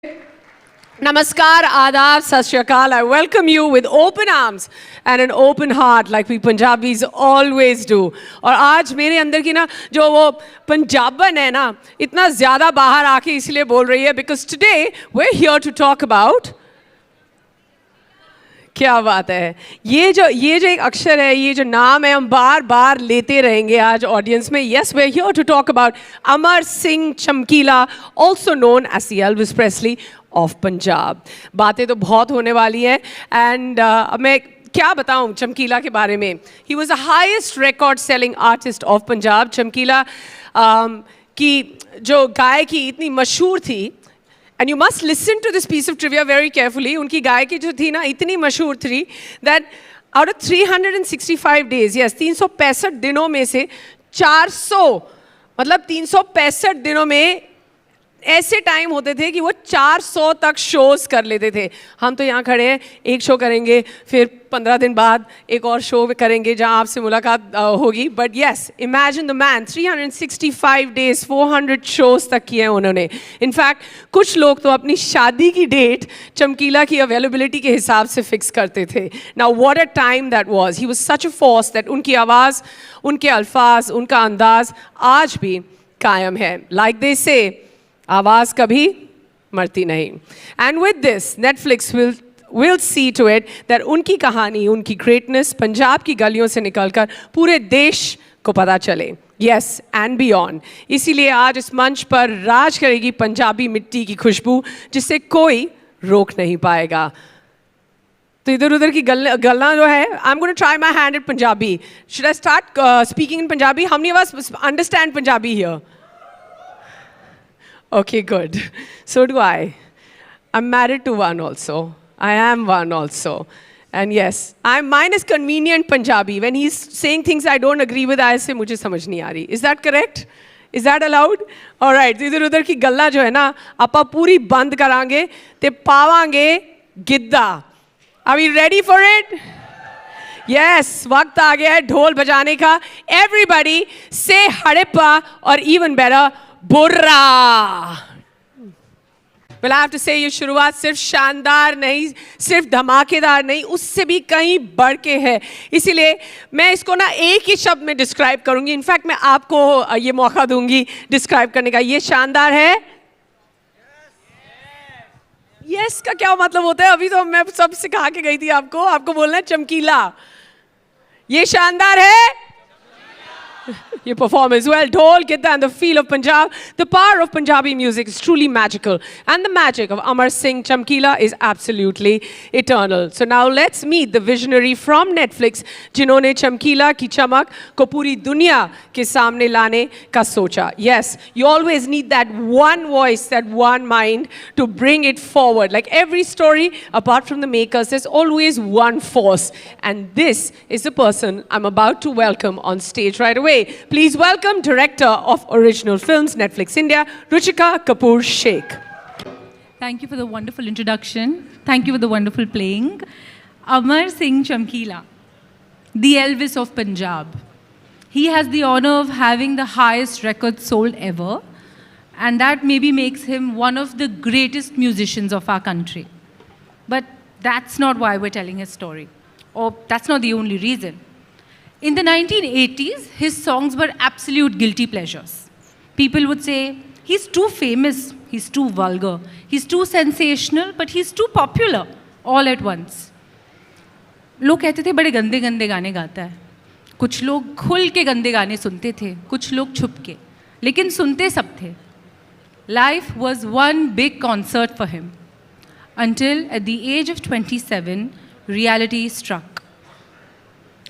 Namaskar, Adab, Sat Shri Akal. I welcome you with open arms and an open heart like we Punjabis always do. और आज मेरे अंदर की ना जो वो पंजाबन है ना इतना ज़्यादा बाहर आके इसलिए बोल रही है because today we're here to talk about क्या बात है ये जो एक अक्षर है ये जो नाम है हम बार बार लेते रहेंगे आज ऑडियंस में yes we're here to talk about Amar Singh Chamkila also known as the Elvis Presley of Punjab. बातें तो बहुत होने वाली हैं and मैं क्या बताऊं चमकीला के बारे में. He was the highest record selling artist of Punjab. चमकीला की जो गायकी इतनी मशहूर थी and you must listen to this piece of trivia very carefully. उनकी गायकी जो थी ना इतनी मशहूर थी that out of 365 days, yes 365 दिनों में से 400 मतलब 365 दिनों में ऐसे टाइम होते थे कि वो 400 तक शोज कर लेते थे. हम तो यहाँ खड़े हैं एक शो करेंगे फिर 15 दिन बाद एक और शो करेंगे जहाँ आपसे मुलाकात होगी. But yes imagine the man 365 days 400 shows तक किए हैं उन्होंने. इनफैक्ट कुछ लोग तो अपनी शादी की डेट चमकीला की अवेलेबिलिटी के हिसाब से फिक्स करते थे. Now what a time that was. He was such a force that उनकी आवाज़ उनके अल्फाज उनका अंदाज आज भी कायम है. लाइक दे से आवाज़ कभी मरती नहीं. And with this Netflix will see to it that उनकी कहानी उनकी ग्रेटनेस पंजाब की गलियों से निकलकर पूरे देश को पता चले. Yes and beyond. इसीलिए आज इस मंच पर राज करेगी पंजाबी मिट्टी की खुशबू जिसे कोई रोक नहीं पाएगा. तो इधर उधर की गल्ला जो है I am going to try my hand at Punjabi. Should I start speaking in Punjabi. How many of us understand Punjabi here? Okay, good. So do I. I'm married to one also. I am one also. And yes, mine is convenient Punjabi. When he's saying things I don't agree with, I say, मुझे समझ नहीं आ रही. Is that correct? Is that allowed? All right. इधर उधर की गल्ला जो है ना, आपा पूरी बंद करांगे, ते पावांगे Giddha. Are we ready for it? Yes, वक्त आ गया है ढोल बजाने का. Everybody say हड़प्पा और even better बुर्रा. Well, I have to say ये शुरुआत सिर्फ शानदार नहीं सिर्फ धमाकेदार नहीं उससे भी कहीं बढ़ के है. इसीलिए मैं इसको ना एक ही शब्द में डिस्क्राइब करूंगी. इनफैक्ट मैं आपको ये मौका दूंगी डिस्क्राइब करने का. ये शानदार है. यस का क्या मतलब होता है? अभी तो मैं सब सिखा के गई थी आपको बोलना है चमकीला. ये शानदार है. You perform as well. Dhol, Gidda and the feel of Punjab. The power of Punjabi music is truly magical. And the magic of Amar Singh Chamkila is absolutely eternal. So now let's meet the visionary from Netflix जिन्होंने चमकीला की चमक को पूरी दुनिया के सामने लाने का सोचा. Yes, you always need that one voice, that one mind to bring it forward. Like every story, apart from the makers, there's always one force. And this is the person I'm about to welcome on stage right away. Please welcome director of original films, Netflix India, Ruchika Kapoor Sheikh. Thank you for the wonderful introduction. Thank you for the wonderful playing. Amar Singh Chamkila, the Elvis of Punjab. He has the honor of having the highest record sold ever, and that maybe makes him one of the greatest musicians of our country. But that's not why we're telling his story, or that's not the only reason. In the 1980s, his songs were absolute guilty pleasures. People would say, he's too famous, he's too vulgar, he's too sensational, but he's too popular all at once. लोग कहते थे बड़े गंदे गंदे गाने गाता है. कुछ लोग खुल के गंदे गाने सुनते थे, कुछ लोग छुप के, लेकिन सुनते सब थे. Life was one big concert for him. Until at the age of 27, reality struck.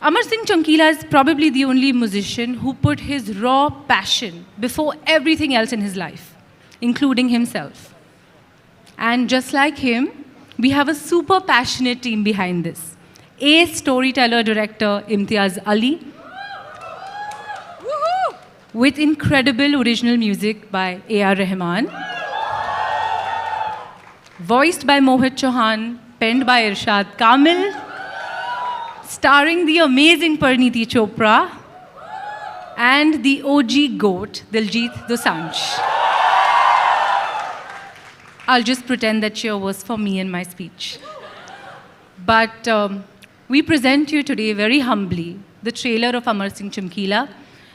Amar Singh Chamkila is probably the only musician who put his raw passion before everything else in his life, including himself. And just like him, we have a super passionate team behind this. Ace storyteller director Imtiaz Ali, with incredible original music by A.R. Rahman, voiced by Mohit Chauhan, penned by Irshad Kamil, starring the amazing Parineeti Chopra and the OG GOAT, Diljit Dosanjh. I'll just pretend that cheer was for me in my speech. But we present you today very humbly the trailer of Amar Singh Chamkila.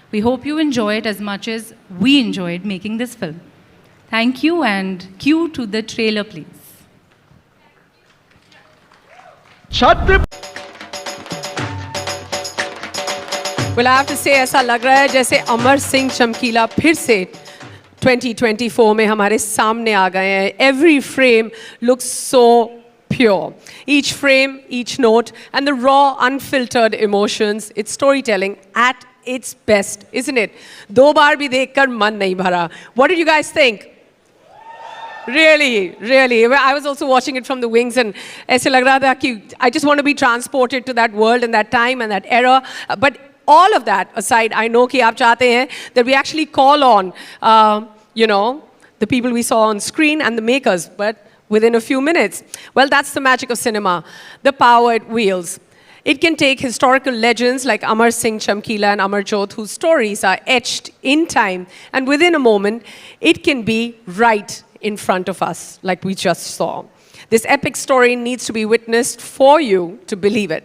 We hope you enjoy it as much as we enjoyed making this film. Thank you, and cue to the trailer, please. Well, I have to say, ऐसा लग रहा है जैसे अमर सिंह चमकीला फिर से 2024 में हमारे सामने आ गए हैं. Every frame looks so pure. Each frame, each note, and the raw, unfiltered emotions. It's storytelling at its best, isn't it? दो बार भी देखकर मन नहीं भरा. What did you guys think? Really, really. I was also watching it from the wings, and ऐसे लग रहा था कि I just want to be transported to that world and that time and that era. But all of that aside, I know कि आप चाहते हैं that we actually call on, the people we saw on screen and the makers, but within a few minutes. Well, that's the magic of cinema, the power it wields. It can take historical legends like Amar Singh Chamkila and Amarjot, whose stories are etched in time, and within a moment, it can be right in front of us, like we just saw. This epic story needs to be witnessed for you to believe it.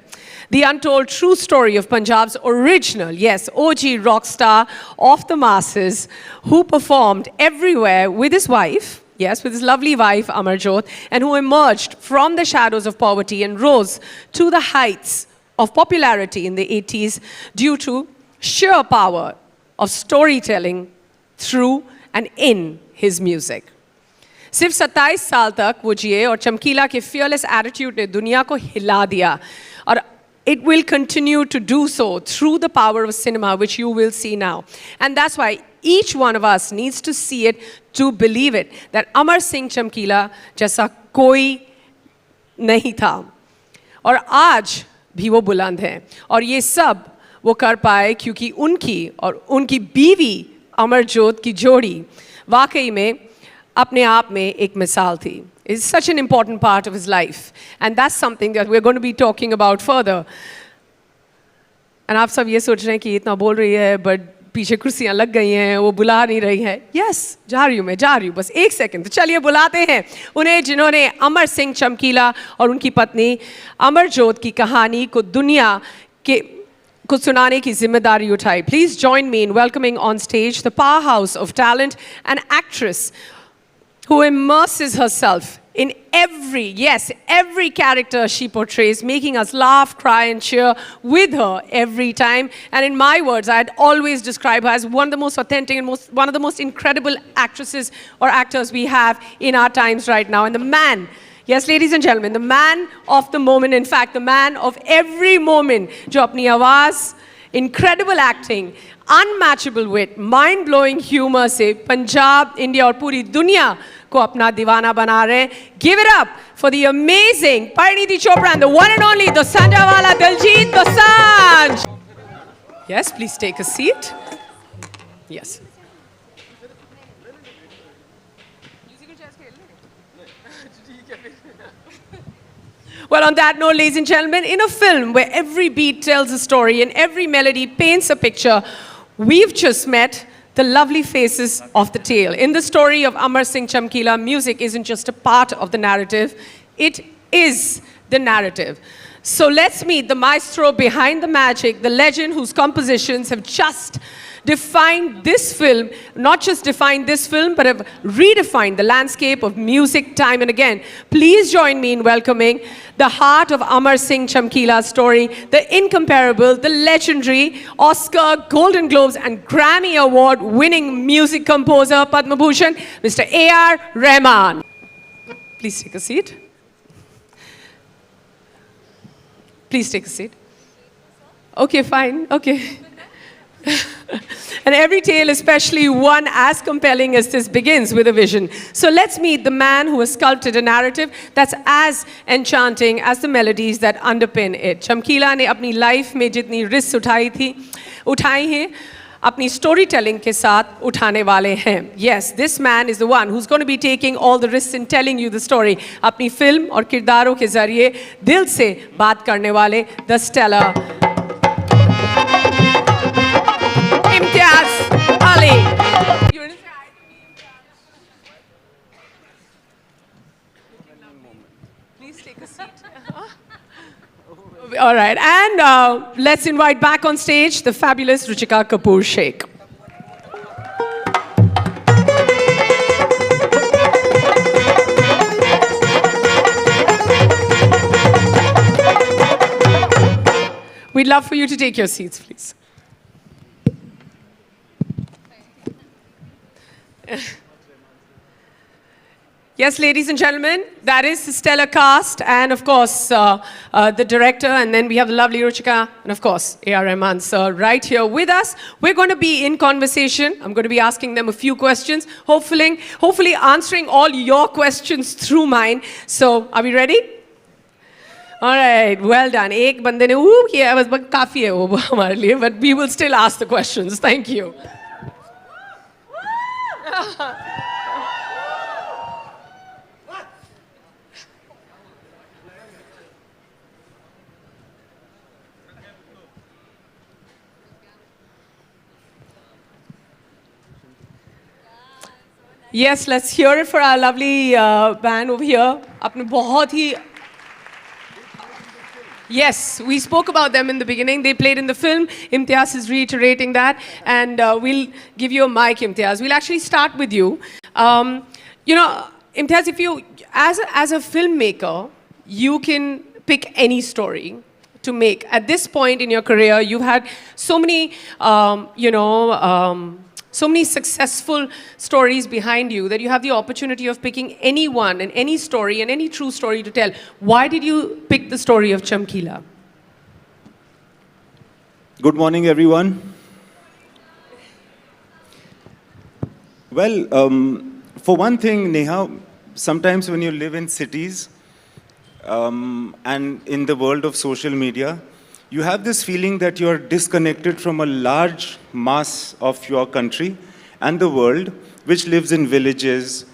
The untold true story of Punjab's original, yes, OG rock star of the masses, who performed everywhere with his wife, yes, with his lovely wife, Amarjot, and who emerged from the shadows of poverty and rose to the heights of popularity in the 80s due to sheer power of storytelling through and in his music. सिर्फ 27 साल तक वो जिए और चमकीला के fearless attitude ने दुनिया को हिला दिया. और it will continue to do so through the power of cinema, which you will see now. And that's why each one of us needs to see it to believe it, that Amar Singh Chamkila जैसा कोई नहीं था. और आज भी वो बुलंद हैं. और ये सब वो कर पाए क्योंकि उनकी और उनकी बीवी अमरजोत की जोड़ी वाकई में अपने आप में एक मिसाल थी. It's such an important part of his life. And that's something that we're going to be talking about further. And आप सब ये सोच रहे हैं कि इतना बोल रही है, but पीछे कुर्सियाँ लग गई हैं, वो बुला नहीं रही है. Yes, जा रही हूँ, बस एक सेकंड. तो चलिए बुलाते हैं उन्हें जिन्होंने अमर सिंह चमकीला और उनकी पत्नी अमरजोत की कहानी को दुनिया को सुनाने की जिम्मेदारी उठाई. Please join me in welcoming on stage the powerhouse of talent and actress who immerses herself in every character she portrays, making us laugh, cry, and cheer with her every time. And in my words, I'd always describe her as one of the most authentic and one of the most incredible actresses or actors we have in our times right now. And the man, yes, ladies and gentlemen, the man of the moment, in fact, the man of every moment, जो अपनी आवाज़, incredible acting, unmatchable wit, mind-blowing humor से Punjab, India और पूरी दुनिया को अपना दीवाना बना रहे हैं. Give it up for the amazing Parineeti Chopra and the one and only Dosanjh wala Diljit Dosanjh. Yes, please take a seat. Yes. Well, on that note, ladies and gentlemen, in a film where every beat tells a story and every melody paints a picture, we've just met the lovely faces of the tale. In the story of Amar Singh Chamkila, music isn't just a part of the narrative, it is the narrative. So let's meet the maestro behind the magic, the legend whose compositions have just defined this film, not just defined this film, but have redefined the landscape of music time and again. Please join me in welcoming the heart of Amar Singh Chamkila's story, the incomparable, the legendary Oscar, Golden Globes, and Grammy Award-winning music composer, Padma Bhushan, Mr. A.R. Rahman. Please take a seat. Please take a seat. Okay, fine. Okay. And every tale, especially one as compelling as this, begins with a vision. So let's meet the man who has sculpted a narrative that's as enchanting as the melodies that underpin it. Chamkila ने अपनी life में जितनी risks उठाई हैं, अपनी storytelling के साथ उठाने वाले हैं. Yes, this man is the one who's going to be taking all the risks in telling you the story. अपनी film और किरदारों के ज़रिए दिल से बात करने वाले, the stellar Imtiaz Ali. Please take a seat. All right, and let's invite back on stage the fabulous Ruchika Kapoor Sheikh. We'd love for you to take your seats, please. Yes, ladies and gentlemen, that is the stellar cast, and of course, the director, and then we have the lovely Ruchika, and of course, A.R. Rahman sir, right here with us. We're going to be in conversation. I'm going to be asking them a few questions, hopefully answering all your questions through mine. So, are we ready? All right, well done. एक बंदे ने किया बस काफी है वो हमारे लिए, but we will still ask the questions. Thank you. Yes, let's hear it for our lovely band over here. आपने बहुत ही Yes, we spoke about them in the beginning. They played in the film. Imtiaz is reiterating that. And we'll give you a mic, Imtiaz. We'll actually start with you. You know, Imtiaz, if you, as a filmmaker, you can pick any story to make. At this point in your career, you've had so many, so many successful stories behind you that you have the opportunity of picking anyone and any story and any true story to tell. Why did you pick the story of Chamkila? Good morning, everyone. Well, for one thing, Neha, sometimes when you live in cities and in the world of social media, you have this feeling that you're disconnected from a large mass of your country and the world, which lives in villages,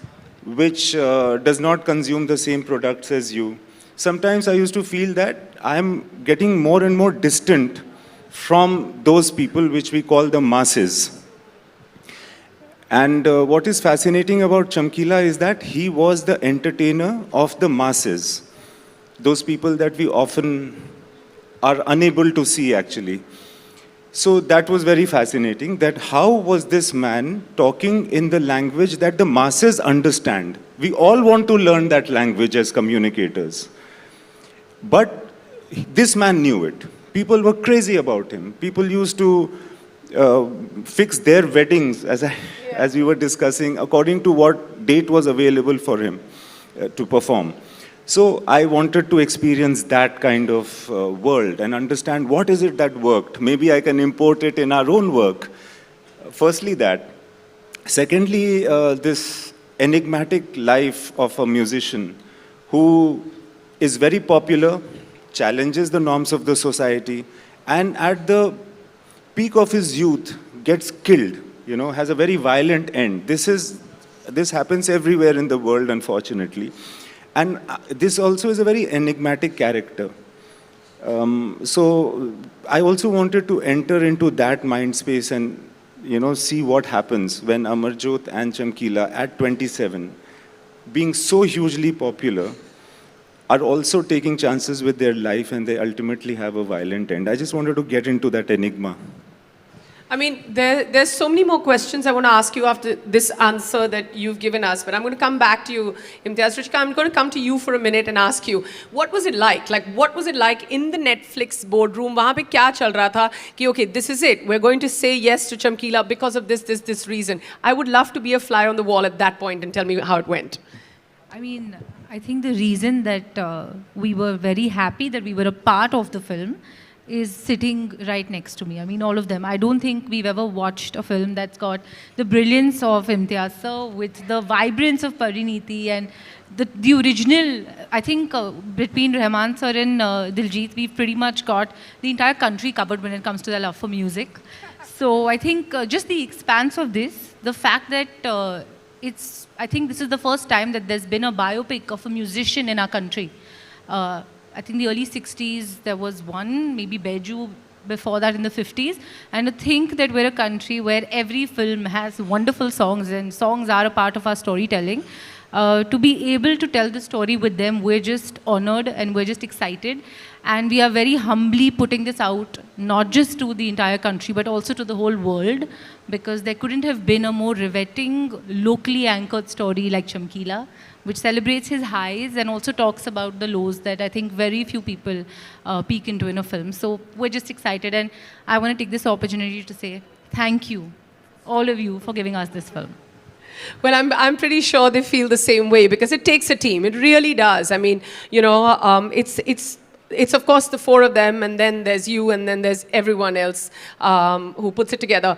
which does not consume the same products as you. Sometimes I used to feel that I'm getting more and more distant from those people which we call the masses. And what is fascinating about Chamkila is that he was the entertainer of the masses, those people that we often are unable to see, actually. So that was very fascinating, that how was this man talking in the language that the masses understand? We all want to learn that language as communicators. But this man knew it. People were crazy about him. People used to fix their weddings, as we were discussing, according to what date was available for him to perform. So I wanted to experience that kind of world and understand what is it that worked. Maybe I can import it in our own work. Firstly, that. Secondly, this enigmatic life of a musician who is very popular, challenges the norms of the society, and at the peak of his youth gets killed, has a very violent end. This happens everywhere in the world, unfortunately. And this also is a very enigmatic character. So I also wanted to enter into that mind space and, see what happens when Amarjot and Chamkila at 27, being so hugely popular, are also taking chances with their life and they ultimately have a violent end. I just wanted to get into that enigma. I mean, there's so many more questions I want to ask you after this answer that you've given us, but I'm going to come back to you, Imtiaz. Ruchika, I'm going to come to you for a minute and ask you, what was it like? Like, what was it like in the Netflix boardroom? वहाँ पे क्या चल रहा था कि, okay, this is it. We're going to say yes to Chamkila because of this reason. I would love to be a fly on the wall at that point and tell me how it went. I mean, I think the reason that we were very happy that we were a part of the film is sitting right next to me. I mean, all of them. I don't think we've ever watched a film that's got the brilliance of Imtiaz sir with the vibrance of Parineeti and the original. I think between Rahman sir and Diljit, we've pretty much got the entire country covered when it comes to their love for music. So I think just the expanse of this, the fact that I think this is the first time that there's been a biopic of a musician in our country. I think the early 60s, there was one, maybe Beju, before that in the 50s. And to think that we're a country where every film has wonderful songs and songs are a part of our storytelling, To be able to tell the story with them, we're just honored and we're just excited. And we are very humbly putting this out, not just to the entire country, but also to the whole world, because there couldn't have been a more riveting, locally anchored story like Chamkila, which celebrates his highs and also talks about the lows that I think very few people peek into in a film. So we're just excited, and I want to take this opportunity to say thank you, all of you, for giving us this film. Well, I'm pretty sure they feel the same way, because it takes a team. It really does. I mean, it's of course the four of them, and then there's you, and then there's everyone else who puts it together.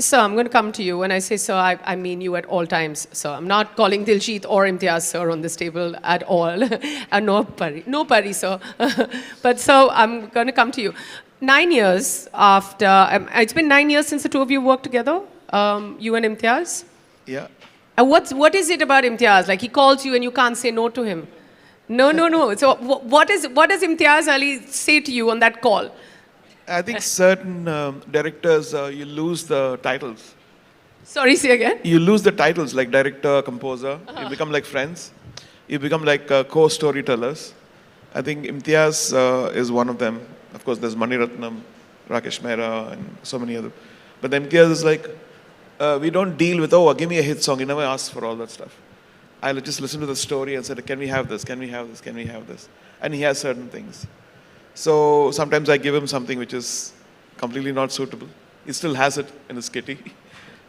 Sir, I'm going to come to you. When I say sir, I mean you at all times, sir. I'm not calling Diljit or Imtiaz sir on this table at all. No Pari, sir. But so I'm going to come to you. 9 years after, it's been 9 years since the two of you worked together, you and Imtiaz? Yeah. And what is it about Imtiaz? Like, he calls you and you can't say no to him. No. So what does Imtiaz Ali say to you on that call? I think certain directors, you lose the titles. Sorry, say again? You lose the titles like director, composer. You become like friends. You become like co-storytellers. I think Imtiaz is one of them. Of course, there's Mani Ratnam, Rakesh Mehra, and so many other. But the Imtiaz is like, we don't deal with, oh, give me a hit song. You never ask for all that stuff. I'll just listen to the story and say, can we have this? Can we have this? Can we have this? And he has certain things. So sometimes I give him something which is completely not suitable. He still has it in his kitty.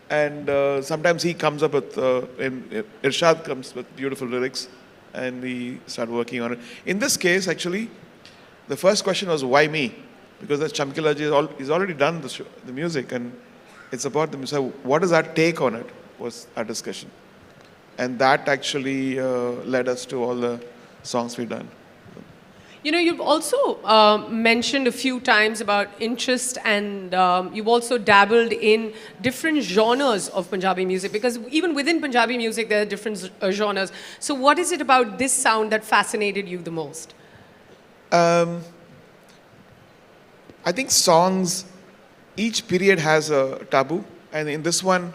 And sometimes he comes up with, Irshad comes with beautiful lyrics, and we start working on it. In this case, actually, the first question was, why me? Because that's Chamkila ji, he's already done the music, and it's about the music. What is our take on it was our discussion. And that actually led us to all the songs we've done. You know, you've also mentioned a few times about interest, and you've also dabbled in different genres of Punjabi music, because even within Punjabi music, there are different genres. So what is it about this sound that fascinated you the most? I think songs, each period has a taboo. And in this one,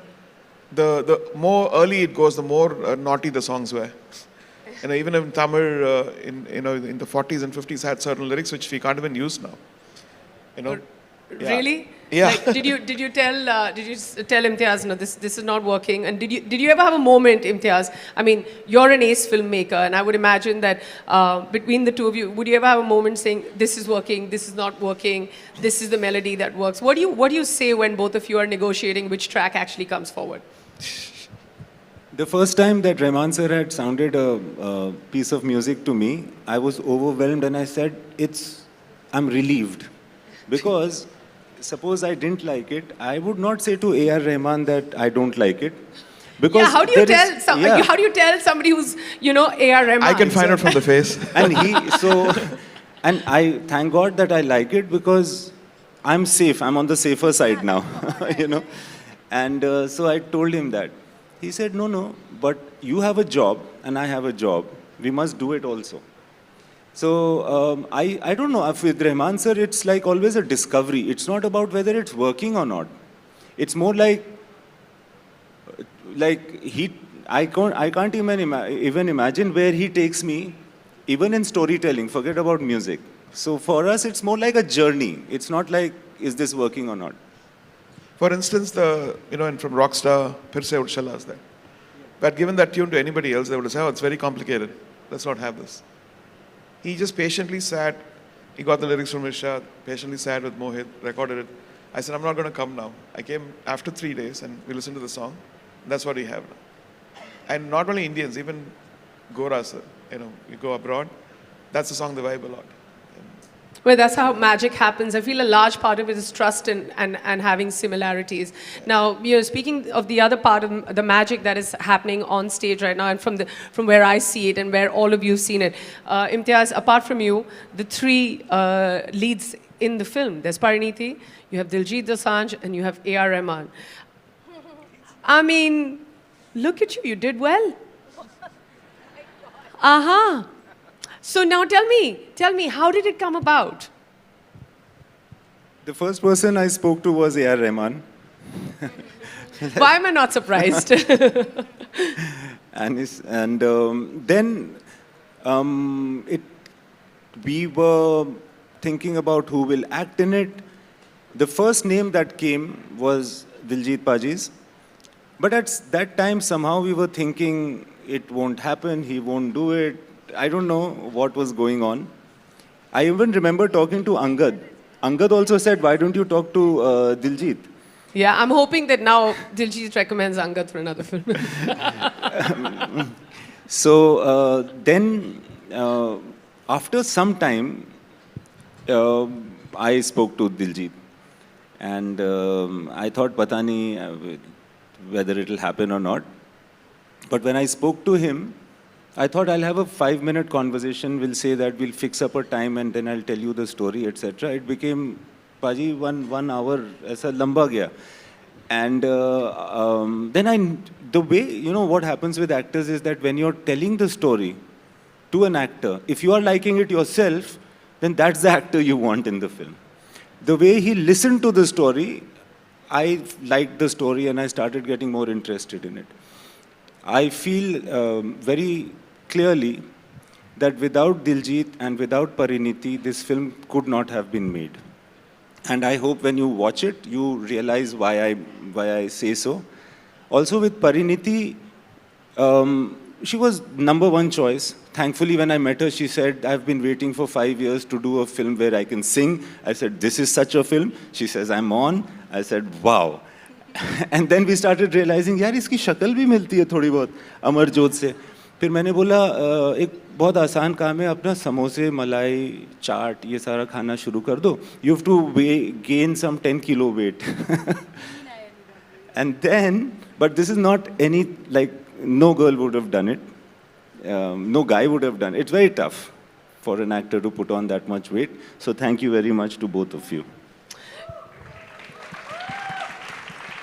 the more early it goes, the more naughty the songs were. And even in Tamil, in the 40s and 50s, had certain lyrics which we can't even use now. You know? Really? Yeah. Like, did you tell Imtiaz, no, this is not working? And did you ever have a moment, Imtiaz? I mean, you're an ace filmmaker, and I would imagine that between the two of you, would you ever have a moment saying, this is working, this is not working, this is the melody that works? What do you say when both of you are negotiating which track actually comes forward? The first time that Rahman sir had sounded a piece of music to me, I was overwhelmed, and I said, I'm relieved. Because suppose I didn't like it, I would not say to A.R. Rahman that I don't like it. Because how do you tell somebody who's, A.R. Rahman? I can find out from the face. And I thank God that I like it, because I'm safe. I'm on the safer side now, And so I told him that. He said, no, but you have a job and I have a job. We must do it also. So I don't know, with Rahman sir, it's like always a discovery. It's not about whether it's working or not. It's more like I can't even imagine where he takes me, even in storytelling, forget about music. So for us, it's more like a journey. It's not like, is this working or not? For instance, and from Rockstar, Phir Se Ud Chala is there. But given that tune to anybody else, they would say, oh, it's very complicated. Let's not have this. He just patiently sat. He got the lyrics from Irshad, patiently sat with Mohit, recorded it. I said, I'm not going to come now. I came after 3 days, and we listened to the song. That's what we have now. And not only Indians, even Goras, you go abroad, that's the song they vibe a lot. Well, that's how magic happens. I feel a large part of it is trust and having similarities. Now, speaking of the other part of the magic that is happening on stage right now, and from where I see it and where all of you have seen it, Imtiaz, apart from you, the three leads in the film, there's Parineeti, you have Diljit Dosanjh, and you have A.R. Rahman. I mean, look at you, you did well. Uh-huh. So now tell me, how did it come about? The first person I spoke to was A.R. Rahman. Why am I not surprised? And then we were thinking about who will act in it. The first name that came was Diljit Paji's. But at that time, somehow we were thinking it won't happen, he won't do it. I don't know what was going on. I even remember talking to Angad. Angad also said, why don't you talk to Diljit? Yeah, I'm hoping that now Diljit recommends Angad for another film. So then, after some time, I spoke to Diljit. And I thought, pata nahi, whether it will happen or not. But when I spoke to him, I thought I'll have a 5-minute conversation. We'll say that we'll fix up a time and then I'll tell you the story, etc. It became, Paji, one hour, aisa lamba gaya. And then the way, you know, what happens with actors is that when you're telling the story to an actor, if you are liking it yourself, then that's the actor you want in the film. The way he listened to the story, I liked the story and I started getting more interested in it. I feel very clearly that without Diljit and without Parineeti, this film could not have been made. And I hope when you watch it, you realize why I say so. Also with Parineeti, she was #1 choice. Thankfully, when I met her, she said, I've been waiting for 5 years to do a film where I can sing. I said, this is such a film. She says, I'm on. I said, wow. And then we started realizing, यार इसकी शक्ल भी मिलती है थोड़ी बहुत अमरजोत से. फिर मैंने बोला एक बहुत आसान काम है, अपना समोसे, मलाई, चाट ये सारा खाना शुरू कर दो. You have to gain some 10 kilo weight. And then, but this is not any, like, no girl would have done it. No guy would have done it. It's very tough for an actor to put on that much weight. So thank you very much to both of you.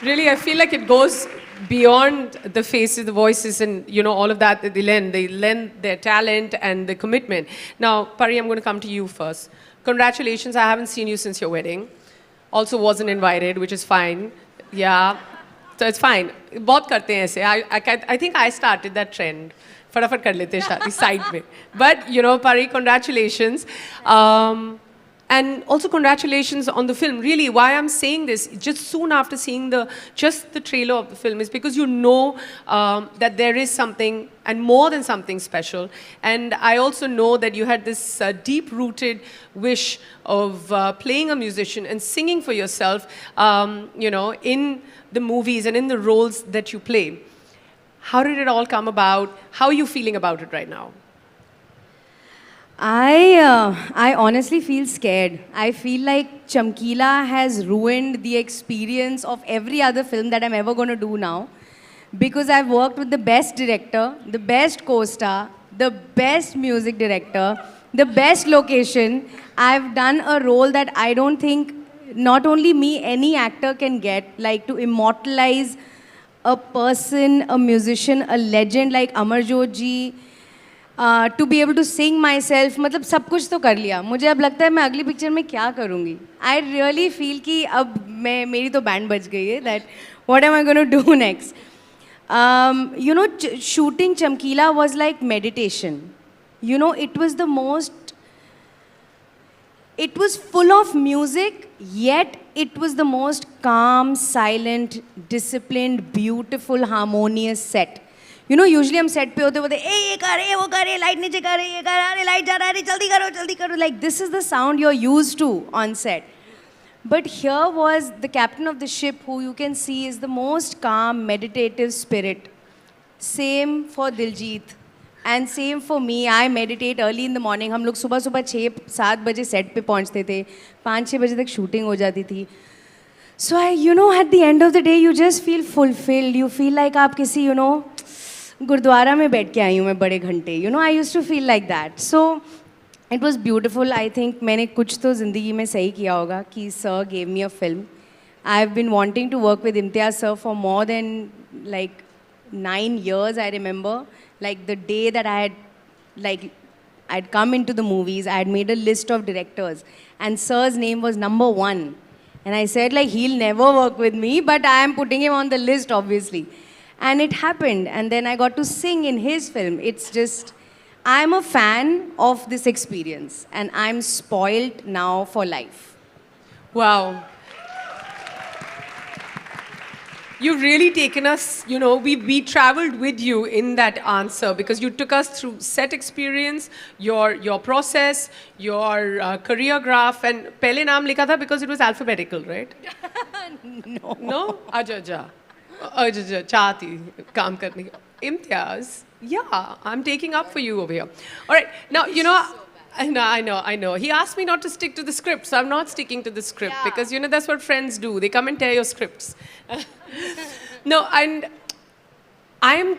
Really, I feel like it goes beyond the faces, the voices, and you know all of that they lend. They lend their talent and the commitment. Now, Pari, I'm going to come to you first. Congratulations! I haven't seen you since your wedding. Also, wasn't invited, which is fine. Yeah, so it's fine. बहुत करते हैं ऐसे. I think I started that trend. फटाफट कर लेते हैं शादी side में. But you know, Pari, congratulations. And also congratulations on the film. Really, why I'm saying this, just soon after seeing just the trailer of the film, is because you know that there is something, and more than something special. And I also know that you had this deep-rooted wish of playing a musician and singing for yourself, you know, in the movies and in the roles that you play. How did it all come about? How are you feeling about it right now? I honestly feel scared. I feel like Chamkila has ruined the experience of every other film that I'm ever going to do now. Because I've worked with the best director, the best co-star, the best music director, the best location. I've done a role that I don't think not only me, any actor can get, like to immortalize a person, a musician, a legend like Amarjot ji. To be able to sing myself, मतलब सब कुछ तो कर लिया. मुझे अब लगता है मैं अगली पिक्चर में क्या करूँगी. I really feel कि अब मेरी तो बैंड बज गई है. That what am I going to do next? You know, shooting Chamkila was like meditation. You know, it was the most. It was full of music, yet it was the most calm, silent, disciplined, beautiful, harmonious set. You know, usually हम set पे होते होते ये कर वो कर light नीचे कर ये कर अरे लाइट जा रहा है जल्दी करो like this is the sound you're used to on set. But here was the captain of the ship who you can see is the most calm, meditative spirit. Same for Diljit and same for me. I meditate early in the morning. हम लोग सुबह 6-7 बजे set पे पहुँचते थे. 5-6 बजे तक shooting हो जाती थी. So you know, at the end of the day, you just feel fulfilled. You feel like आप किसी, you know, गुरुद्वारा में बैठ के आई हूँ मैं बड़े घंटे. You know, I used to feel like that. So it was beautiful. I think मैंने कुछ तो ज़िंदगी में सही किया होगा कि sir gave me a film. I've been wanting to work with Imtiaz sir for more than like 9 years. I remember, like the day that I'd come into the movies, I had made a list of directors, and sir's name was #1. And I said, like, he'll never work with me, but I am putting him on the list, obviously. And it happened. And then I got to sing in his film. It's just, I'm a fan of this experience. And I'm spoiled now for life. Wow. You've really taken us, you know, we traveled with you in that answer because you took us through set experience, your process, your career graph, and pehle naam likha tha because it was alphabetical, right? No. No? Aja, chahti kaam karne ki. Imtiaz, yeah, I'm taking up for you over here. All right, now, you know, I know. He asked me not to stick to the script, so I'm not sticking to the script because, you know, that's what friends do. They come and tear your scripts. No, and I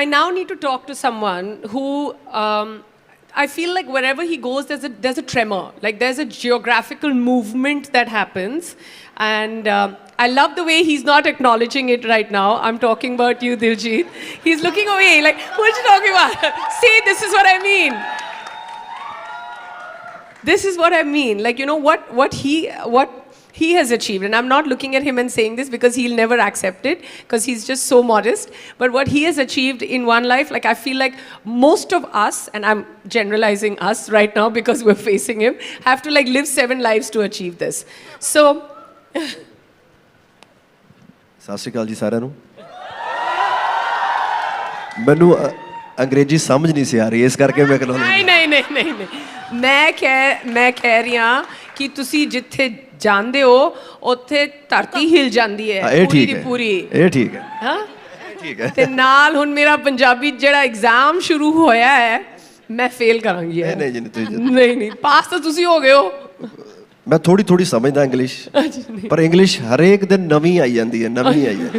now need to talk to someone who I feel like wherever he goes, there's a tremor. Like there's a geographical movement that happens. And I love the way he's not acknowledging it right now. I'm talking about you, Diljit. He's looking away like, what are you talking about? See, this is what I mean. This is what I mean. Like, you know, what he has achieved, and I'm not looking at him and saying this because he'll never accept it because he's just so modest, but what he has achieved in one life, like I feel like most of us, and I'm generalizing us right now because we're facing him, have to like live 7 lives to achieve this. So, ਸਤਿ ਸ਼੍ਰੀ ਅਕਾਲ ਜੀ ਸਾਰਿਆਂ ਨੂੰ ਮੈਨੂੰ ਅੰਗਰੇਜ਼ੀ ਸਮਝ ਨਹੀਂ ਸੀ ਆ ਰਹੀ ਇਸ ਕਰਕੇ ਮੈਂ ਕਹਿੰਦਾ ਨਹੀਂ ਮੈਂ ਕਹਿ ਰਹੀ ਹਾਂ ਕਿ ਤੁਸੀਂ ਜਿੱਥੇ ਜਾਂਦੇ ਹੋ ਉੱਥੇ ਧਰਤੀ ਹਿਲ ਜਾਂਦੀ ਹੈ ਪੂਰੀ ਦੀ ਪੂਰੀ ਇਹ ਠੀਕ ਹੈ ਹਾਂ ਠੀਕ ਹੈ ਤੇ ਨਾਲ ਹੁਣ ਮੇਰਾ ਪੰਜਾਬੀ ਜਿਹੜਾ ਐਗਜ਼ਾਮ ਸ਼ੁਰੂ ਹੋਇਆ ਹੈ ਮੈਂ ਫੇਲ ਕਰਾਂਗੀ ਨਹੀਂ ਪਾਸ ਤਾਂ ਤੁਸੀਂ ਹੋ ਗਏ ਹੋ ਮੈਂ ਥੋੜੀ ਸਮਝਦਾ ਇੰਗਲਿਸ਼ ਪਰ ਇੰਗਲਿਸ਼ ਹਰੇਕ ਦਿਨ ਨਵੀਂ ਆਈ ਜਾਂਦੀ ਹੈ ਨਵੀਂ ਆਈ ਹੈ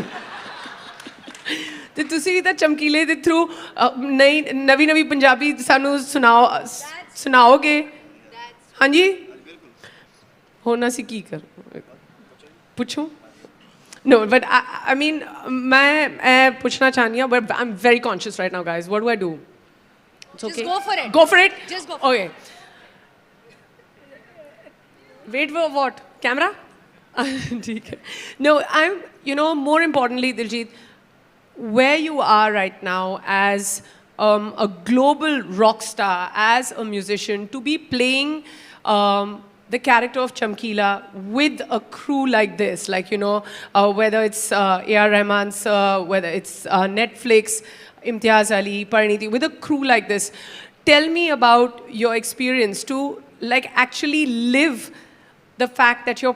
ਤੇ ਤੁਸੀਂ ਤਾਂ ਚਮਕੀਲੇ ਦੇ ਥਰੂ ਨਵੀਂ ਪੰਜਾਬੀ ਸਾਨੂੰ ਸੁਣਾਓਗੇ ਹਾਂਜੀ ਹੁਣ ਅਸੀਂ ਕੀ ਕਰ ਪੁੱਛੋ No, but I mean, मैं पूछना चाहती हूँ, but I'm very conscious right now, guys. What do I do? It's okay. Just go for it. Go for it? Just go for it. Wait for what? Camera? No, more importantly, Diljit, where you are right now as a global rock star, as a musician, to be playing the character of Chamkila with a crew like this, like, whether it's A.R. Rahman sir, whether it's Netflix, Imtiaz Ali, Parineeti, with a crew like this. Tell me about your experience to like actually live the fact that you're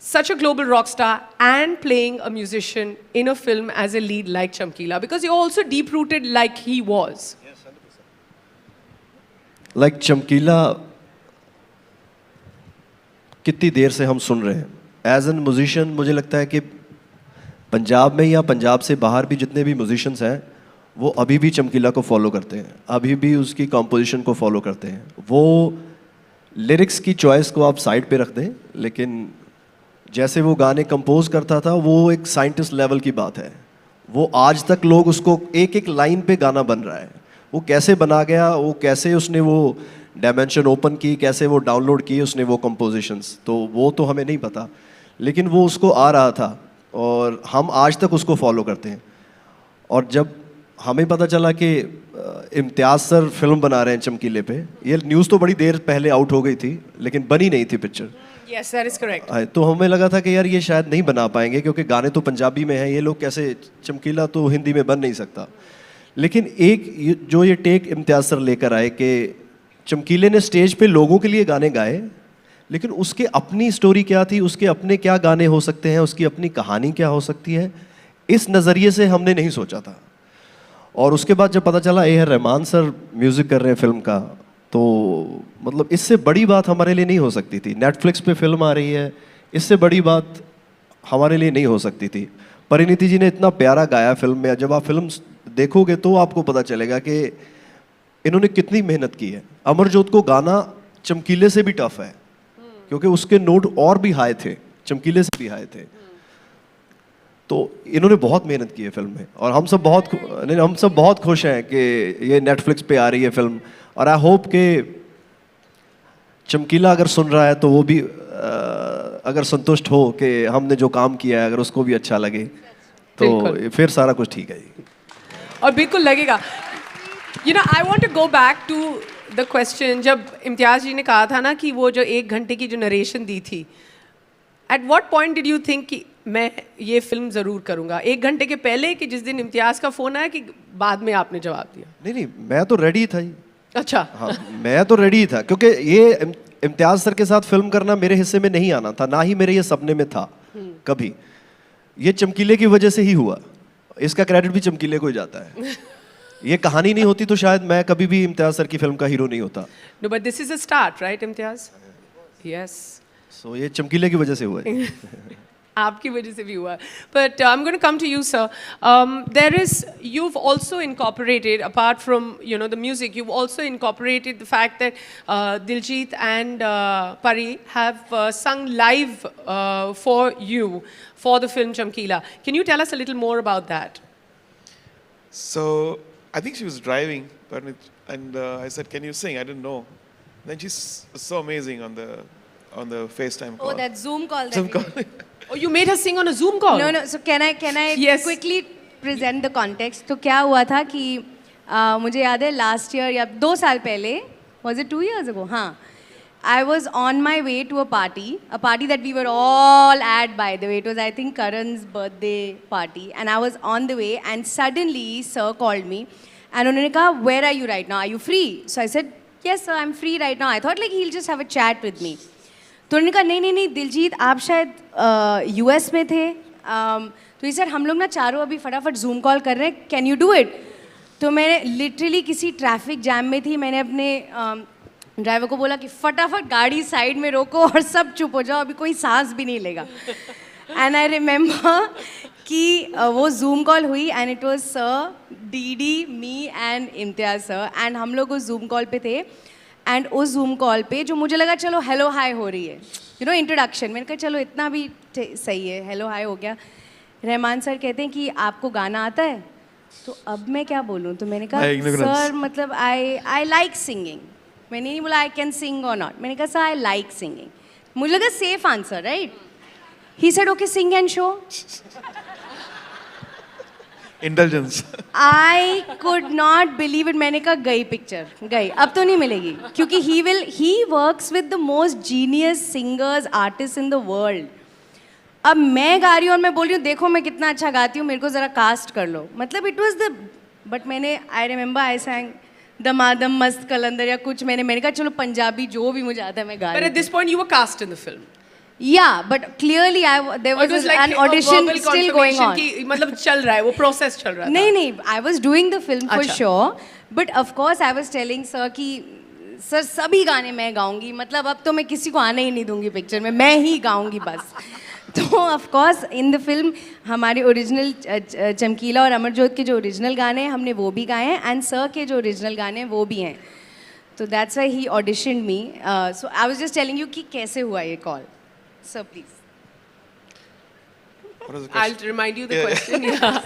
such a global rock star and playing a musician in a film as a lead like Chamkila, because you're also deep-rooted like he was. Yes, 100%. Like Chamkila, कितनी देर से हम सुन रहे हैं as an musician मुझे लगता है कि पंजाब में या पंजाब से बाहर भी जितने भी म्यूजिशियंस हैं वो अभी भी चमकीला को फॉलो करते हैं अभी भी उसकी कॉम्पोजिशन को फॉलो करते हैं वो लिरिक्स की चॉइस को आप साइड पे रख दें लेकिन जैसे वो गाने कंपोज करता था वो एक साइंटिस्ट लेवल की बात है वो आज तक लोग उसको एक लाइन पे गाना बन रहा है वो कैसे बना गया वो कैसे उसने वो डायमेंशन ओपन की कैसे वो डाउनलोड की उसने वो कंपोजिशंस तो वो तो हमें नहीं पता लेकिन वो उसको आ रहा था और हम आज तक उसको फॉलो करते हैं और जब हमें पता चला कि इम्तियाज सर फिल्म बना रहे हैं चमकीले पे ये न्यूज़ तो बड़ी देर पहले आउट हो गई थी लेकिन बनी नहीं थी picture Yes, that is correct. तो हमें लगा था कि यार ये शायद नहीं बना पाएंगे क्योंकि गाने तो पंजाबी में हैं ये लोग कैसे चमकीला तो हिंदी में बन नहीं सकता लेकिन एक जो ये टेक इम्तियाज सर लेकर आए कि चमकीले ने स्टेज पे लोगों के लिए गाने गाए लेकिन उसके अपनी स्टोरी क्या थी उसके अपने क्या गाने हो सकते हैं उसकी अपनी कहानी क्या हो सकती है इस नज़रिए से हमने नहीं सोचा था और उसके बाद जब पता चला A R Rahman sir music कर रहे हैं फिल्म का तो मतलब इससे बड़ी बात हमारे लिए नहीं हो सकती थी नेटफ्लिक्स पे फिल्म आ रही है इससे बड़ी बात हमारे लिए नहीं हो सकती थी परिणीति जी ने इतना प्यारा गाया फिल्म में जब आप फिल्म देखोगे तो आपको पता चलेगा कि इन्होंने कितनी मेहनत की है अमरजोत को गाना चमकीले से भी टफ है क्योंकि उसके नोट और भी हाई थे चमकीले से भी हाई थे तो इन्होंने बहुत मेहनत की है फिल्म में और हम सब बहुत खुश हैं कि ये नेटफ्लिक्स पे आ रही है फिल्म और आई होप कि चमकीला अगर सुन रहा है तो वो भी अगर संतुष्ट हो कि हमने जो काम किया है अगर उसको भी अच्छा लगे तो फिर सारा कुछ ठीक है जी। और बिल्कुल लगेगा। You know, I want to go back to the question जब इम्तियाज जी ने कहा था ना कि वो जो 1 घंटे की जो नरेशन दी थी, at what point did you think कि मैं ये फिल्म ज़रूर करूँगा? 1 घंटे के पहले कि जिस दिन इम्तियाज का फ़ोन आया, कि बाद में आपने जवाब दिया? नहीं, मैं तो रेडी था जी। अच्छा। हाँ, मैं तो रेडी था, क्योंकि ये इम्तियाज सर के साथ फिल्म करना मेरे हिस्से में नहीं आना था, ना ही मेरे ये सपने में था कभी। ये चमकीले की वजह से ही हुआ, इसका क्रेडिट भी चमकीले को ही जाता है। ये कहानी नहीं होती तो शायद मैं कभी भी इम्तियाज सर की फिल्म का हीरो नहीं होता। No, but this is a start, right, Imtiaz? Yes. So ये चमकीले की वजह से हुआ है। आपकी वजह से भी हुआ। But I'm going to come to you, sir. You've also incorporated, apart from the music, you've also incorporated the fact that Diljit and Pari have sung live for you for the film Chamkila. Can you tell us a little more about that? So I think she was driving, and I said, "Can you sing?" I didn't know. Then she's so amazing on the FaceTime call. Oh, that Zoom call. Zoom call. Oh, you made her sing on a Zoom call? No. So can I Yes. quickly present the context? तो क्या हुआ था कि मुझे याद है last year या 2 साल पहले, was it 2 years ago? हाँ. I was on my way to a party that we were all at, by the way. It was, I think, Karan's birthday party. And I was on the way, and suddenly sir called me and उन्होंने कहा, "Where are you right now? Are you free?" So I said, "Yes sir, I'm free right now." I thought like he'll just have a chat with me. तो उन्होंने कहा, नहीं दिलजीत, आप शायद US में थे, तो ये सर हम लोग ना चारों अभी फटाफट जूम कॉल कर रहे हैं, कैन यू डू इट? तो मैंने लिटरली किसी ट्रैफिक जैम में थी, मैंने अपने ड्राइवर को बोला कि फटाफट गाड़ी साइड में रोको और सब चुप हो जाओ, अभी कोई सांस भी नहीं लेगा। एंड आई रिमेंबर कि वो जूम कॉल हुई and it was sir, DD, me and Imtiaz sir, and हम लोग उस जूम कॉल पे थे। एंड उस जूम कॉल पे जो मुझे लगा चलो हेलो हाय हो रही है, इंट्रोडक्शन, मैंने कहा चलो इतना भी सही है, हेलो हाय हो गया। रहमान सर कहते हैं कि आपको गाना आता है? तो अब मैं क्या बोलूँ? तो मैंने कहा सर मतलब आई लाइक सिंगिंग। मैंने नहीं बोला आई कैन सिंग और नॉट, मैंने कहा सर आई लाइक सिंगिंग। मुझे लगा safe answer, right? He said okay sing and show. Indulgence. I could not believe it. मैंने कहा गई पिक्चर, गई, अब तो नहीं मिलेगी, क्योंकि he works with the most genius singers, artists in the world. अब मैं गा रही हूँ और मैं बोल रही हूँ देखो मैं कितना अच्छा गाती हूँ, मेरे को ज़रा कास्ट कर लो, मतलब it was the, but मैंने I remember I sang दमादम मस्त कलंदर या कुछ, मैंने कहा चलो पंजाबी जो भी मुझे आता है मैं गा रही हूँ. But at this point you were cast in the film. Yeah, but clearly there was an audition still going on. मतलब चल रहा है, वो process चल रहा था. नहीं, I was doing the film for sure, but of course I was telling sir कि सर सभी गाने मैं गाऊंगी, मतलब अब तो मैं किसी को आने ही नहीं दूंगी पिक्चर में, मैं ही गाऊंगी बस. तो of course in the film हमारे ओरिजिनल चमकीला और अमरजोत के जो ओरिजिनल गाने हैं हमने वो भी गाए हैं, and sir के जो ओरिजिनल गाने हैं वो भी हैं. तो that's why he auditioned me. So I was just telling you कि कैसे हुआ ये call. Sir, please. What was the question? I'll remind you the question. Yeah.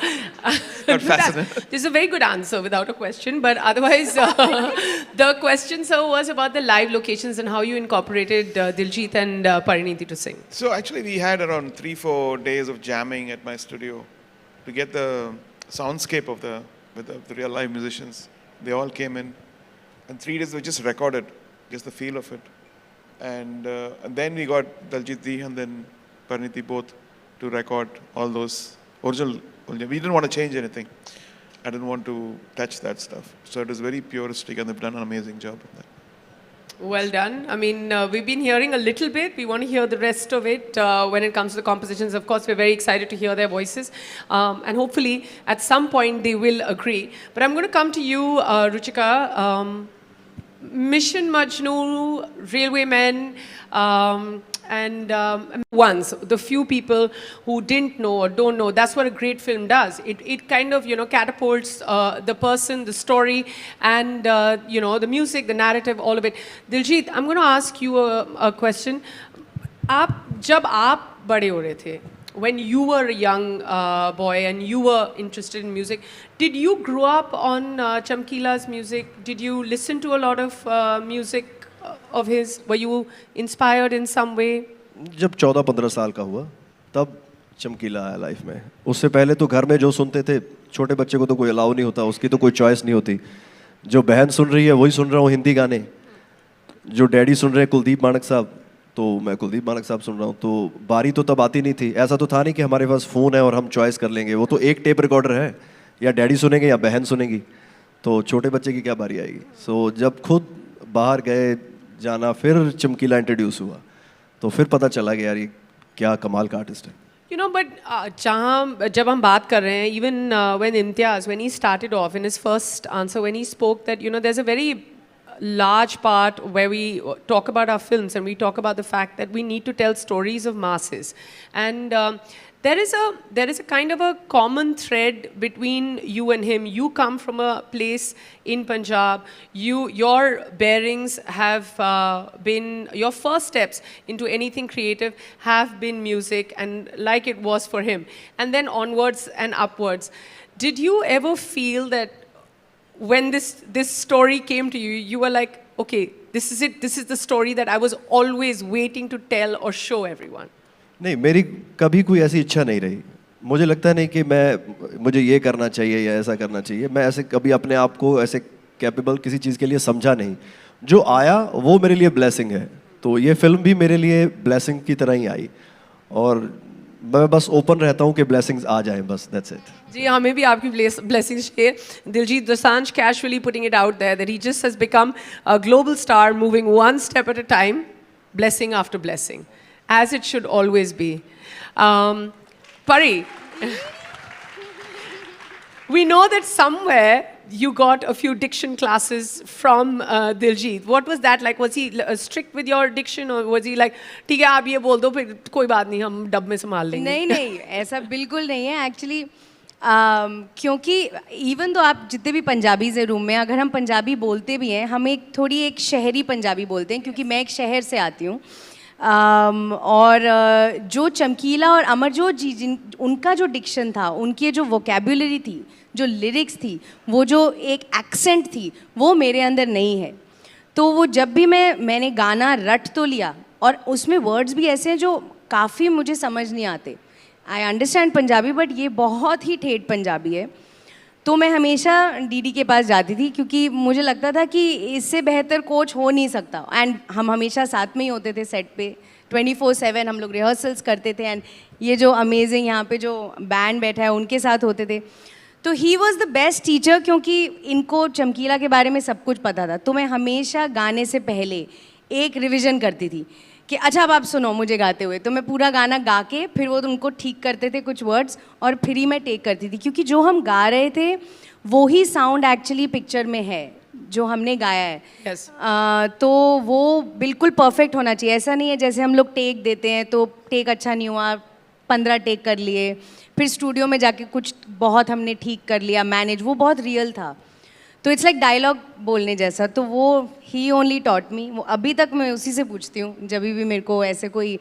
This is a very good answer without a question, but otherwise, the question, sir, was about the live locations and how you incorporated Diljit and Parineeti to sing. So actually, we had around 3-4 days of jamming at my studio to get the soundscape of the real live musicians. They all came in, and 3 days we just recorded, just the feel of it. And then we got Diljit Ji and then Parineeti both to record all those original. We didn't want to change anything. I didn't want to touch that stuff. So it was very puristic, and they've done an amazing job of that. Well done. I mean, we've been hearing a little bit. We want to hear the rest of it when it comes to the compositions. Of course, we're very excited to hear their voices. And hopefully, at some point, they will agree. But I'm going to come to you, Ruchika. Mission Majnu, Railwaymen, and once the few people who didn't know or don't know, that's what a great film does. It kind of catapults the person, the story, and the music, the narrative, all of it. Diljit, I'm going to ask you a question. जब आप बड़े हो रहे थे, when you were a young boy and you were interested in music, did you grow up on Chamkila's music? Did you listen to a lot of music of his? Were you inspired in some way? जब 14-15 साल का हुआ तब चमकीला आया life में। उससे पहले तो घर में जो सुनते थे, छोटे बच्चे को तो कोई अलाउ नहीं होता, उसकी तो कोई चॉइस नहीं होती। जो बहन सुन रही है वही सुन रहा हूँ हिंदी गाने, जो डैडी सुन रहे हैं कुलदीप मानक साहब, तो मैं कुलदीप मानक साहब सुन रहा हूँ। तो बारी तो तब आती नहीं थी, ऐसा तो था नहीं कि हमारे पास फ़ोन है और हम चॉइस कर लेंगे। वो तो एक टेप रिकॉर्डर है, या डैडी सुनेंगे या बहन सुनेगी, तो छोटे बच्चे की क्या बारी आएगी। सो जब खुद बाहर गए जाना, फिर चमकीला इंट्रोड्यूस हुआ, तो फिर पता चला कि यार ये क्या कमाल का आर्टिस्ट है। You know, but जब हम बात कर रहे हैं, even when Imtiaz, when he started off in his first answer, when he spoke that, you know, there's a very large part where we talk about our films and we talk about the fact that we need to tell stories of masses. And there is a kind of a common thread between you and him. You come from a place in Punjab. Your bearings have been, your first steps into anything creative have been music, and like it was for him. And then onwards and upwards. Did you ever feel that when this story came to you, you were like, okay, this is it, this is the story that I was always waiting to tell or show everyone? नहीं, मेरी कभी कोई ऐसी इच्छा नहीं रही। मुझे लगता नहीं कि मुझे ये करना चाहिए या ऐसा करना चाहिए। मैं ऐसे कभी अपने आप को ऐसे कैपेबल किसी चीज़ के लिए समझा नहीं। जो आया वो मेरे लिए ब्लेसिंग है, तो ये फिल्म भी मेरे लिए ब्लेसिंग की तरह ही आई, और मैं बस ओपन रहता हूँ कि ब्लेसिंग्स आ जाएं, बस दैट्स इट। जी, हमें भी आपकी ब्लेसिंग्स चाहिए। Diljit Dosanjh casually putting it out there that he just has become a global star, moving one step at a time, blessing after blessing, as it should always be. Pari, we know that somewhere you got a few diction classes from Diljit. What was that like? Was he strict with your diction, or was he like, ठीक है आप ये बोल दो फिर कोई बात नहीं हम डब में संभाल लेंगे? नहीं नहीं, ऐसा बिल्कुल नहीं है एक्चुअली। क्योंकि इवन तो आप जितने भी पंजाबीज़ हैं रूम में, अगर हम पंजाबी बोलते भी हैं, हम एक शहरी पंजाबी बोलते हैं, क्योंकि मैं एक शहर से आती हूँ। और जो चमकीला और अमरजोत जी उनका जो डिक्शन था, उनकी जो वोकेबुलरी थी, जो लिरिक्स थी, वो जो एक एक्सेंट थी, वो मेरे अंदर नहीं है। तो वो जब भी मैंने गाना रट तो लिया, और उसमें वर्ड्स भी ऐसे हैं जो काफ़ी मुझे समझ नहीं आते। आई अंडरस्टैंड पंजाबी, बट ये बहुत ही ठेठ पंजाबी है। तो मैं हमेशा डीडी के पास जाती थी, क्योंकि मुझे लगता था कि इससे बेहतर कोच हो नहीं सकता। एंड हम हमेशा साथ में ही होते थे सेट पे, 24/7 हम लोग रिहर्सल्स करते थे। एंड ये जो अमेजिंग यहाँ पे जो बैंड बैठा है उनके साथ होते थे। तो he was the best teacher, क्योंकि इनको चमकीला के बारे में सब कुछ पता था। तो मैं हमेशा गाने से पहले एक रिविज़न करती थी कि अच्छा अब आप सुनो मुझे गाते हुए। तो मैं पूरा गाना गा के फिर वो उनको ठीक करते थे कुछ वर्ड्स, और फिर ही मैं टेक करती थी, क्योंकि जो हम गा रहे थे वो ही साउंड एक्चुअली पिक्चर में है जो हमने गाया है। Yes. तो वो बिल्कुल परफेक्ट होना चाहिए। ऐसा नहीं है जैसे हम लोग टेक देते हैं तो टेक अच्छा नहीं हुआ, 15 टेक कर लिए, फिर स्टूडियो में जाके कुछ बहुत हमने ठीक कर लिया, मैनेज, वो बहुत रियल था। तो इट्स लाइक डायलॉग बोलने जैसा। तो वो ही ओनली टॉट मी। वो अभी तक मैं उसी से पूछती हूँ जब भी मेरे को ऐसे कोई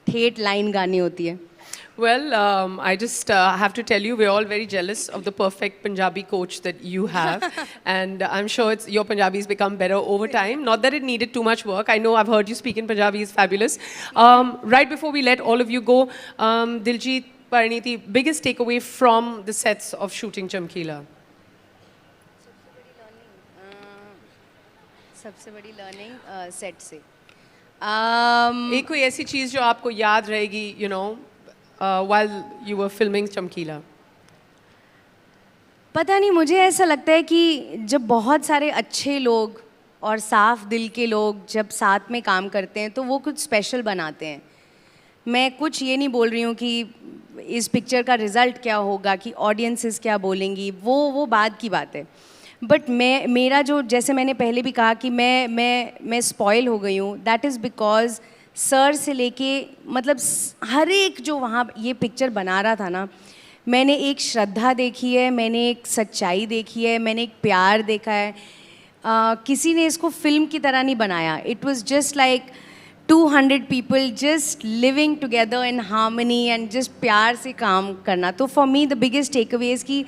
ठेठ लाइन गानी होती है। Well, I just have to tell you, we're all very jealous of the perfect Punjabi coach that you have. And I'm sure your Punjabi has become better over time. Not that it needed too much work. I know I've heard you speak in Punjabi, is fabulous. Right before we let all of you go, Diljit, Parineeti, biggest takeaway from the sets of shooting Chamkila? सबसे बड़ी learning set से एक कोई ऐसी चीज़ जो आपको याद रहेगी, you know, while you were filming Chamkila? पता नहीं, मुझे ऐसा लगता है कि जब बहुत सारे अच्छे लोग और साफ दिल के लोग जब साथ में काम करते हैं तो वो कुछ स्पेशल बनाते हैं। मैं कुछ ये नहीं बोल रही हूँ कि इस पिक्चर का रिज़ल्ट क्या होगा, कि ऑडियंसेस क्या बोलेंगी, वो बाद की बात है। बट मेरा जो, जैसे मैंने पहले भी कहा कि मैं स्पॉइल हो गई हूँ, दैट इज़ बिकॉज सर से लेके मतलब हर एक जो वहाँ ये पिक्चर बना रहा था ना, मैंने एक श्रद्धा देखी है, मैंने एक सच्चाई देखी है, मैंने एक प्यार देखा है। किसी ने इसको फिल्म की तरह नहीं बनाया। It was just like 200 people just living together in harmony and just प्यार से काम करना। तो for me the biggest take away is कि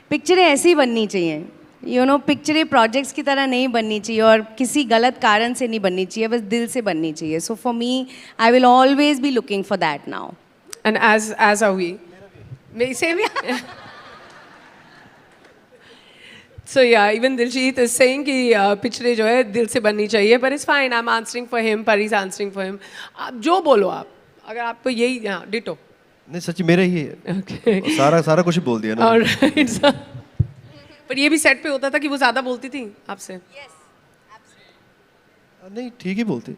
पिक्चरें ऐसी बननी चाहिए, यू नो, पिक्चरें प्रोजेक्ट्स की तरह नहीं बननी चाहिए और किसी गलत कारण से नहीं बननी चाहिए, बस दिल से बननी चाहिए। So for me I will always be looking for that now. And as are we. Same, yeah. So yeah, even Diljit is saying कि पिक्चरें जो है दिल से बननी चाहिए, but it's fine. I'm answering for him, Pari's answering for him. आप जो बोलो आप, अगर आपको यही हाँ डिटो. नहीं सच्ची मेरा ही है। Okay. सारा कुछ बोल दिया ना। Alright. So, पर ये भी सेट पे होता था कि वो ज़्यादा बोलती थी आपसे. नहीं ठीक ही बोलती।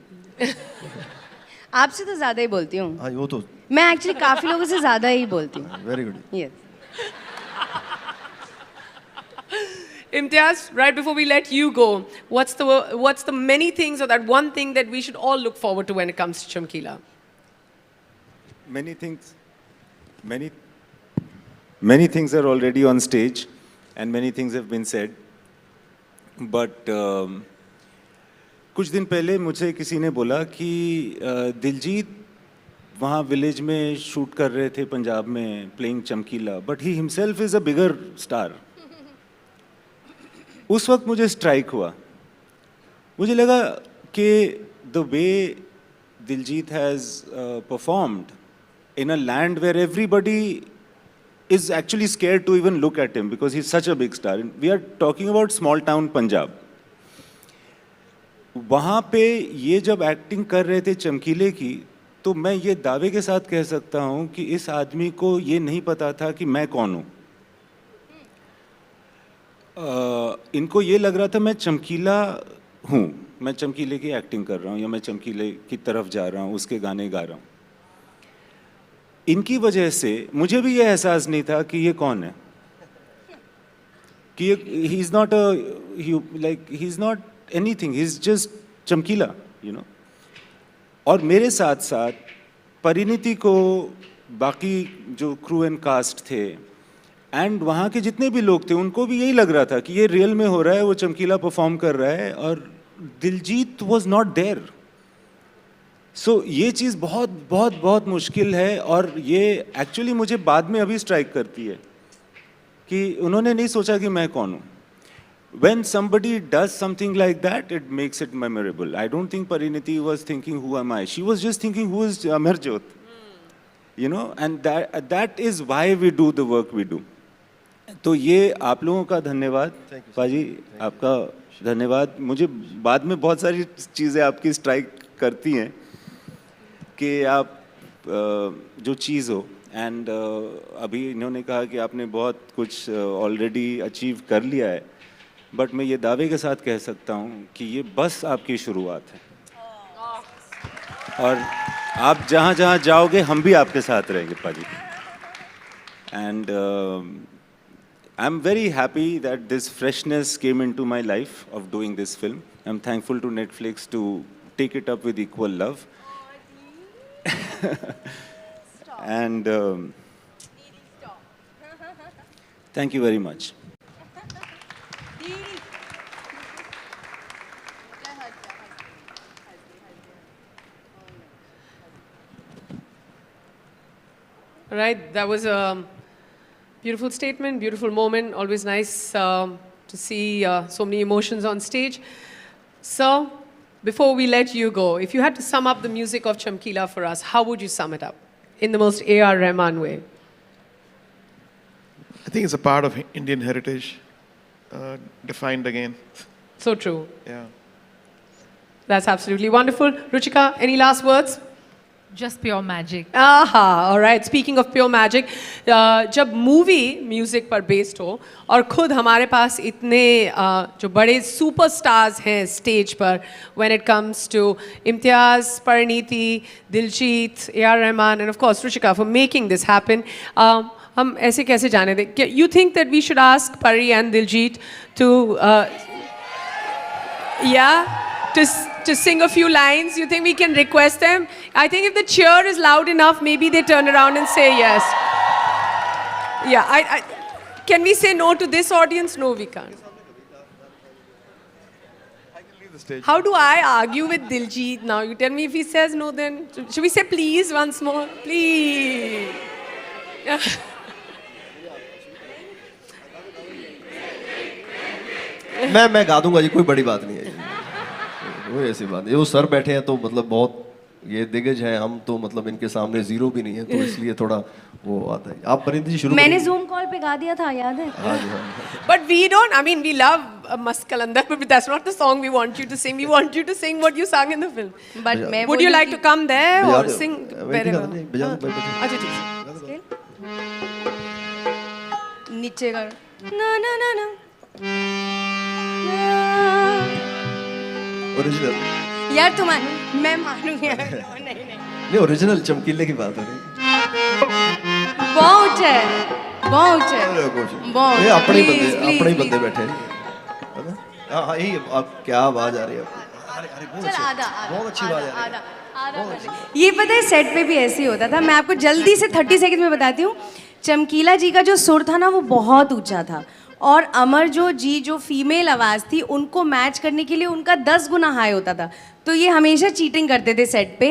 आपसे तो ज़्यादा ही बोलती हूँ। हाँ वो तो। मैं एक्चुअली काफ़ी लोगों से ज़्यादा ही बोलती हूँ। Very good. Yes. Imtiaz, right before we let you go, what's the many things or that one thing that we should all look forward to when it comes to Chamkila? Many things are already on stage, and many things have been said. But कुछ दिन पहले मुझे किसी ने बोला कि दिलजीत वहाँ village में शूट कर रहे थे पंजाब में playing Chamkila, but he himself is a bigger star. उस वक्त मुझे स्ट्राइक हुआ, मुझे लगा कि the way Diljit has performed in a land where everybody is actually scared to even look at him because he's such a big star. We are talking about small town Punjab. वहाँ पे ये जब acting कर रहे थे चमकीले की, तो मैं ये दावे के साथ कह सकता हूँ कि इस आदमी को ये नहीं पता था कि मैं कौन हूँ। इनको ये लग रहा था मैं चमकीला हूँ, मैं चमकीले की एक्टिंग कर रहा हूँ या मैं चमकीले की तरफ जा रहा हूँ, उसके गाने गा रहा हूँ। इनकी वजह से मुझे भी ये एहसास नहीं था कि ये कौन है, कि he is not he is not anything, he is just चमकीला, यू नो। और मेरे साथ साथ परिणीति को, बाकी जो क्रू एंड कास्ट थे एंड वहाँ के जितने भी लोग थे, उनको भी यही लग रहा था कि ये रियल में हो रहा है, वो चमकीला परफॉर्म कर रहा है, और दिलजीत वॉज नॉट देयर। सो ये चीज़ बहुत बहुत बहुत मुश्किल है, और ये एक्चुअली मुझे बाद में अभी स्ट्राइक करती है कि उन्होंने नहीं सोचा कि मैं कौन हूँ। When somebody does something like that, it makes it memorable. I don't think Parineeti was thinking, who am I? She was just thinking, who is Amarjot? You know, and that is why we do the work we do. तो ये आप लोगों का धन्यवाद, पाजी आपका धन्यवाद। मुझे बाद में बहुत सारी चीज़ें आपकी स्ट्राइक करती हैं कि आप जो चीज़ हो, एंड अभी इन्होंने कहा कि आपने बहुत कुछ ऑलरेडी अचीव कर लिया है, बट मैं ये दावे के साथ कह सकता हूँ कि ये बस आपकी शुरुआत है, और आप जहाँ जहाँ जाओगे हम भी आपके साथ रहेंगे पाजी। And I am very happy that this freshness came into my life of doing this film. I am thankful to Netflix to take it up with equal love. And thank you very much. Right, that was a beautiful statement, beautiful moment. Always nice to see so many emotions on stage. So, before we let you go, if you had to sum up the music of Chamkila for us, how would you sum it up in the most A.R. Rahman way? I think it's a part of Indian heritage, defined again. So true. Yeah. That's absolutely wonderful. Ruchika, any last words? Just pure magic. Aha, all right. Speaking of pure magic, जब movie music पर based हो और खुद हमारे पास इतने जो बड़े superstars हैं स्टेज पर, when it comes to Imtiaz, Parineeti, Diljit, A.R. Rahman, and of course Ruchika for making this happen, हम ऐसे कैसे जाने दें? You think that we should ask Pari and Diljit to to sing a few lines? You think we can request them? I think if the cheer is loud enough, maybe they turn around and say yes. Yeah, can we say no to this audience? No, we can't. I can leave the stage. How do I argue with Diljit now? You tell me if he says no, then should we say please once more? Please. मैं गा दूंगा जी, कोई बड़ी बात नहीं है, कोई ऐसी बात नहीं। वो सर बैठे हैं तो मतलब बहुत ये दिग्गज हैं, हम तो मतलब इनके सामने जीरो भी नहीं है, तो इसलिए थोड़ा वो आता है। आप परिणीति जी शुरू मैंने जूम कॉल पे गा दिया था, याद है? हाँ जी, हाँ। But we don't, I mean, we love Mast Kalandar, but that's not the song we want you to sing. We want you to sing what you sang in the film. But मैं Would you like to come there or sing wherever? बजा दो, अच्छा ठीक है। नीचे कर ना ना ना ना ओरिजिनल यार तुम्हारा मैं मानूंगी यार। नहीं नहीं नहीं, ओरिजिनल चमकीले की बात हो रही बहुत है, बहुत है, बहुत। ये अपने ही Please, बंदे, please, अपने ही please. बंदे बैठे हैं, है ना? हाँ यही, अब क्या आवाज आ रही है? अरे अरे बहुत चल अच्छी, आधा बहुत अच्छी आवाज आ रही है। ये पता है सेट पे भी ऐसे ही होता था। मैं आपको जल्दी से 30 सेकंड में बताती हूँ। चमकीला जी का जो सुर था ना वो बहुत ऊंचा था, और अमर जो फीमेल आवाज़ थी उनको मैच करने के लिए उनका 10 गुना हाई होता था। तो ये हमेशा चीटिंग करते थे सेट पे।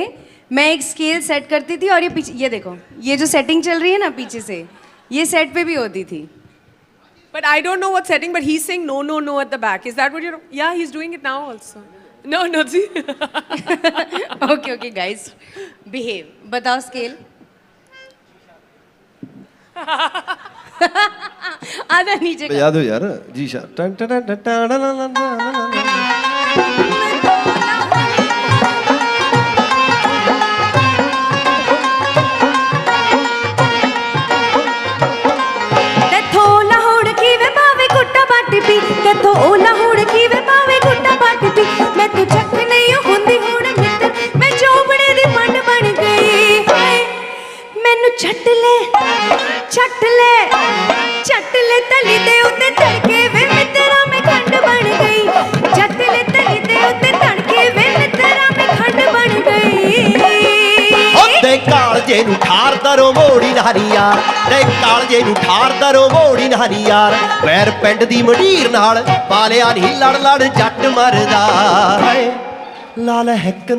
मैं एक स्केल सेट करती थी और ये पीछे, ये देखो ये जो सेटिंग चल रही है ना पीछे से, ये सेट पे भी होती थी। But I don't know what setting, but he's saying no, no, no at the back. Is that what you're? Yeah, he's doing it now also. No, no, see. Okay okay guys, behave. बताओ scale. आधा नीचे बजा दो यार जी शाह। टन टन टन टन टन टन टन पी कथो ओला हुड़ की वे पावे गुट्टा पाट पी। मैं तू चक नहीं हुंदी हुण मित्र, मैं चोबड़े दी पंड बन गई। हाय मैनू छट ले तली दे उत्ते तड़के वे मित्रा में खंड बन गई। छट ले तली दे उत्ते तड़के वे मित्रा में खंड बन गई। ते कालजे नू ठार दरो मोड़ी नारी यार, ते कालजे नू ठार दरो मोड़ी नारी यार। वैर पिंड दी मंडीर नाल पालिया नहीं लड़ लड़ जट मरदा। लाल हिक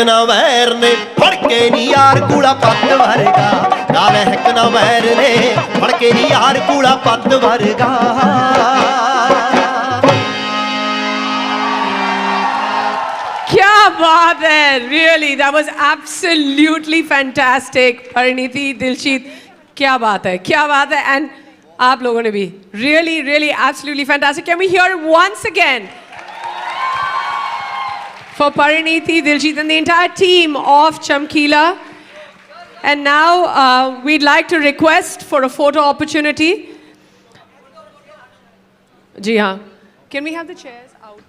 ना वैर ने फड़ के नी यार कूड़ा पत्त वर्गा। लाल हिक ना वैर ने फड़ के नी यार कूड़ा पत्त वर्गा। क्या बात है, really, that was absolutely fantastic. Parineeti, Diljit, क्या बात है, and आप लोगों ने भी really, really, absolutely fantastic. Can we hear it once again for Parineeti, Diljit, and the entire team of Chamkila? And now we'd like to request for a photo opportunity. जी हाँ, can we have the chairs out?